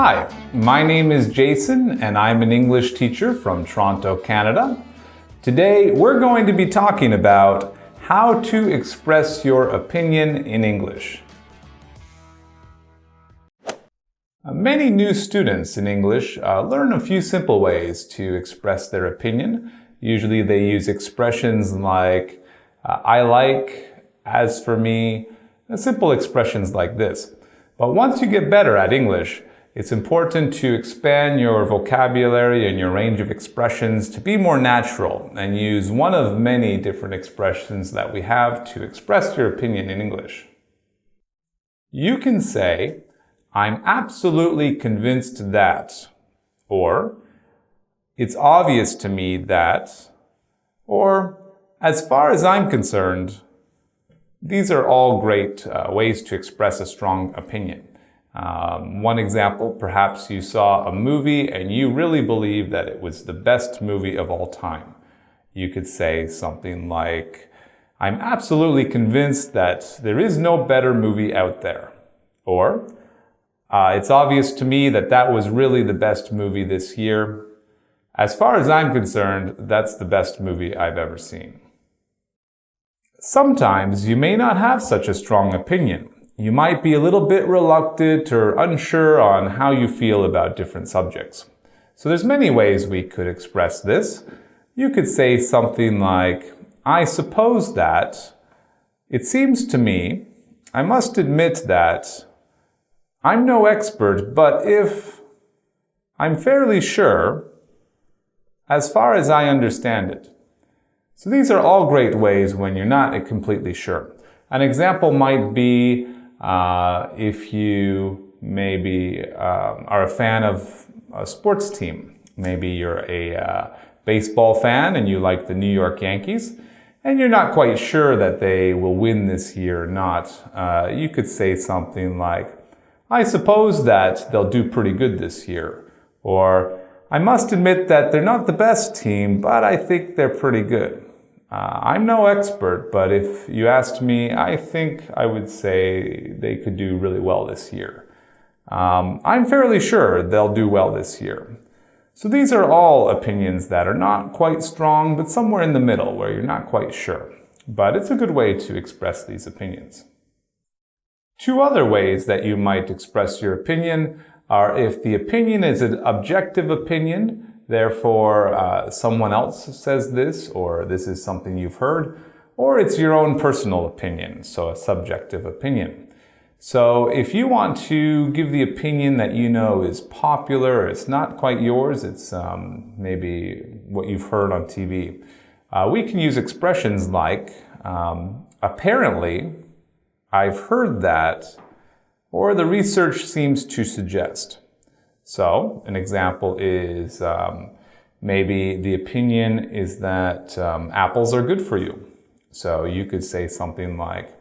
Hi, my name is Jason and I'm an English teacher from Toronto, Canada. Today we're going to be talking about how to express your opinion in English. Many new students in English learn a few simple ways to express their opinion. Usually they use expressions like I like, as for me, simple expressions like this. But once you get better at English, it's important to expand your vocabulary and your range of expressions to be more natural and use one of many different expressions that we have to express your opinion in English. You can say, I'm absolutely convinced that, or it's obvious to me that, or as far as I'm concerned. These are all great ways to express a strong opinion. One example, perhaps you saw a movie and you really believe that it was the best movie of all time. You could say something like, I'm absolutely convinced that there is no better movie out there. Or, it's obvious to me that that was really the best movie this year. As far as I'm concerned, that's the best movie I've ever seen. Sometimes you may not have such a strong opinion. You might be a little bit reluctant or unsure on how you feel about different subjects. So there's many ways we could express this. You could say something like, I suppose that, it seems to me, I must admit that, I'm no expert, but if, I'm fairly sure, as far as I understand it. So these are all great ways when you're not completely sure. An example might be if you maybe are a fan of a sports team. Maybe you're a baseball fan and you like the New York Yankees, and you're not quite sure that they will win this year or not. You could say something like, I suppose that they'll do pretty good this year. Or, I must admit that they're not the best team, but I think they're pretty good. I'm no expert, but if you asked me, I think I would say they could do really well this year. I'm fairly sure they'll do well this year. So these are all opinions that are not quite strong, but somewhere in the middle where you're not quite sure. But it's a good way to express these opinions. Two other ways that you might express your opinion are if the opinion is an objective opinion, therefore someone else says this, or this is something you've heard, or it's your own personal opinion, so a subjective opinion. So if you want to give the opinion that you know is popular, or it's not quite yours, it's maybe what you've heard on TV, we can use expressions like, apparently, I've heard that, or the research seems to suggest. So, an example is maybe the opinion is that apples are good for you. So you could say something like,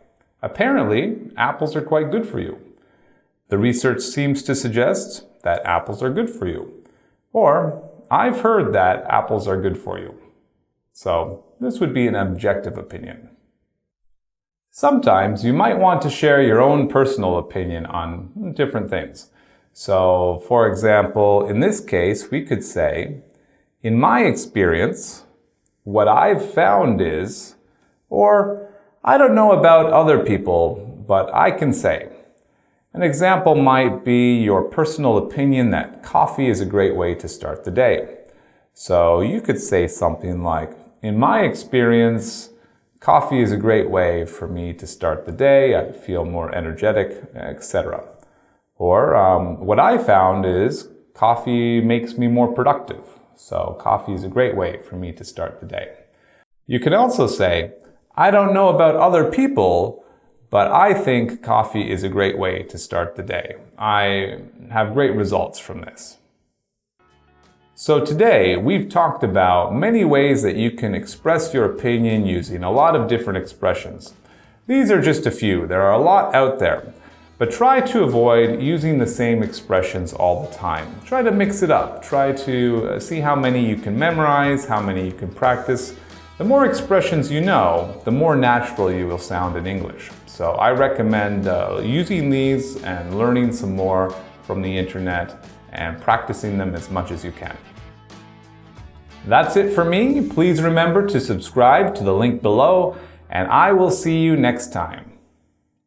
apparently, apples are quite good for you. The research seems to suggest that apples are good for you. Or, I've heard that apples are good for you. So, this would be an objective opinion. Sometimes you might want to share your own personal opinion on different things. So, for example, in this case, we could say, in my experience, what I've found is, or I don't know about other people, but I can say. An example might be your personal opinion that coffee is a great way to start the day. So you could say something like, in my experience, coffee is a great way for me to start the day. I feel more energetic, etc. Or what I found is coffee makes me more productive. So coffee is a great way for me to start the day. You can also say, I don't know about other people, but I think coffee is a great way to start the day. I have great results from this. So today we've talked about many ways that you can express your opinion using a lot of different expressions. These are just a few. There are a lot out there. But try to avoid using the same expressions all the time. Try to mix it up. Try to see how many you can memorize, how many you can practice. The more expressions you know, the more natural you will sound in English. So I recommend using these and learning some more from the internet and practicing them as much as you can. That's it for me. Please remember to subscribe to the link below, and I will see you next time.